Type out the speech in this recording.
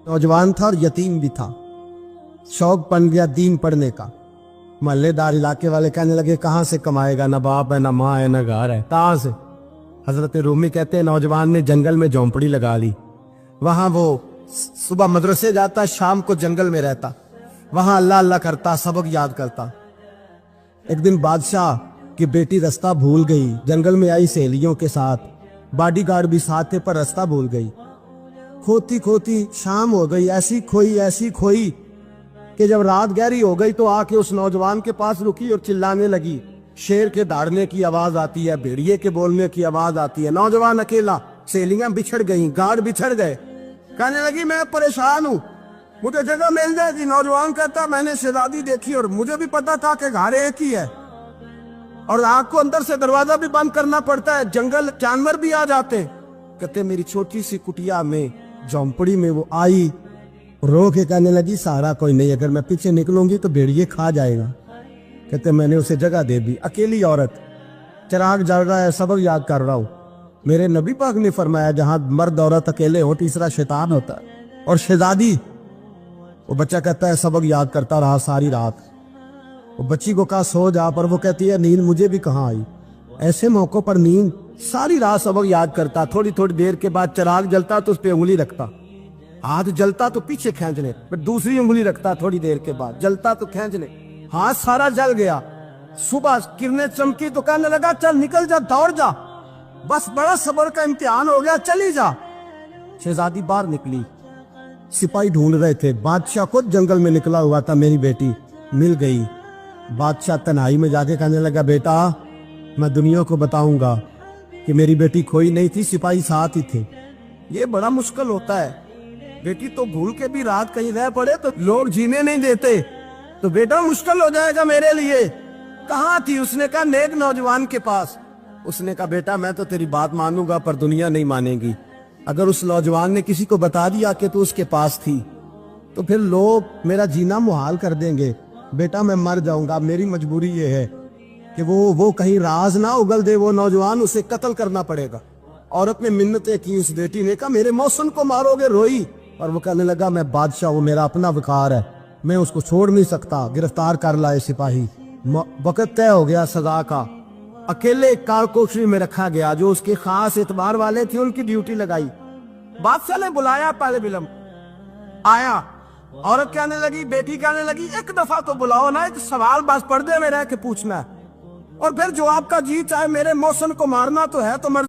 नौजवान था और यतीम भी था। शौक बन गया दीन पढ़ने का। मोहल्लेदार इलाके वाले कहने लगे कहाँ से कमाएगा, ना बाप है, ना माँ है, ना घर है, कहाँ से। हजरत रूमी कहते हैं नौजवान ने जंगल में झोंपड़ी लगा ली। वहां वो सुबह मदरसे जाता, शाम को जंगल में रहता, वहां अल्लाह अल्लाह करता, सबक याद करता। एक दिन बादशाह की बेटी रास्ता भूल गई, जंगल में आई सहेलियों के साथ, बॉडीगार्ड भी साथ थे, पर रास्ता भूल गई। खोती खोती शाम हो गई, ऐसी खोई कि जब रात गहरी हो गई तो आके उस नौजवान के पास रुकी और चिल्लाने लगी। शेर के दौड़ने की आवाज आती है, भेड़िए के बोलने की आवाज आती है। नौजवान अकेला, सहेलियां बिछड़ गई, गार्ड बिछड़ गए। कहने लगी मैं परेशान हूँ, मुझे जगह मिल जाएगी। नौजवान कहता मैंने शहजादी देखी और मुझे भी पता था कि घर एक ही है और आग को अंदर से दरवाजा भी बंद करना पड़ता है, जंगल जानवर भी आ जाते। कहते मेरी छोटी सी कुटिया में, झोंपड़ी में वो आई, रो के कहने लगी सहारा कोई नहीं, अगर मैं पीछे निकलूंगी तो भेड़िए खा जाएगा। कहते मैंने उसे जगह दे दी। अकेली औरत, चिराग जल रहा है, सबक याद कर रहा हूँ। मेरे नबी पाक ने फरमाया जहां मर्द औरत अकेले हो तीसरा शैतान होता है। और शहजादी, वो बच्चा कहता है सबक याद करता रहा सारी रात। वो बच्ची को कहा सो जा, पर वो कहती है नींद मुझे भी कहाँ आई। ऐसे मौकों पर नींद, सारी रात सबक याद करता। थोड़ी थोड़ी देर के बाद चिराग जलता तो उस पर उंगली रखता, हाथ जलता तो पीछे खींच ले, फिर दूसरी उंगली रखता, थोड़ी देर के बाद जलता तो खींच ले, हाथ सारा जल गया। सुबह किरणें चमकी तो कहने लगा चल निकल जा, दौड़ जा, बस बड़ा सब्र का इम्तिहान हो गया, चली जा। शहजादी बाहर निकली, सिपाही ढूंढ रहे थे। बादशाह खुद जंगल में निकला हुआ था, मेरी बेटी मिल गई। बादशाह तन्हाई में जाके कहने लगा बेटा मैं दुनिया को बताऊंगा कि मेरी बेटी खोई नहीं थी, सिपाही साथ ही थे। ये बड़ा मुश्किल होता है, बेटी तो भूल के भी रात कहीं रह पड़े तो लोग जीने नहीं देते, तो बेटा मुश्किल हो जाएगा मेरे लिए। कहाँ थी? उसने कहा नेक नौजवान के पास। उसने कहा बेटा मैं तो तेरी बात मानूंगा पर दुनिया नहीं मानेगी। अगर उस नौजवान ने किसी को बता दिया कि तू उसके पास थी तो फिर लोग मेरा जीना मुहाल कर देंगे। बेटा मैं मर जाऊंगा, मेरी मजबूरी ये है कि वो कहीं राज ना उगल दे वो नौजवान, उसे कत्ल करना पड़ेगा। औरत ने मिन्नतें की, उस बेटी ने कहा मेरे मौसम को मारोगे, रोई। और वो कहने लगा मैं बादशाह, वो मेरा अपना वकार है, मैं उसको छोड़ नहीं सकता। गिरफ्तार कर लाए सिपाही। वक्त तय हो गया सजा का। अकेले कारकोशरी में रखा गया, जो उसके खास एतबार वाले थे उनकी ड्यूटी लगाई। बादशाह ने बुलाया, पहले बिलम आया। औरत कहने लगी, बेटी कहने लगी एक दफा तो बुलाओ ना, एक सवाल बस पर्दे में रह के पूछना है और फिर जो आपका जी चाहे, मेरे मौसम को मारना तो है तो मर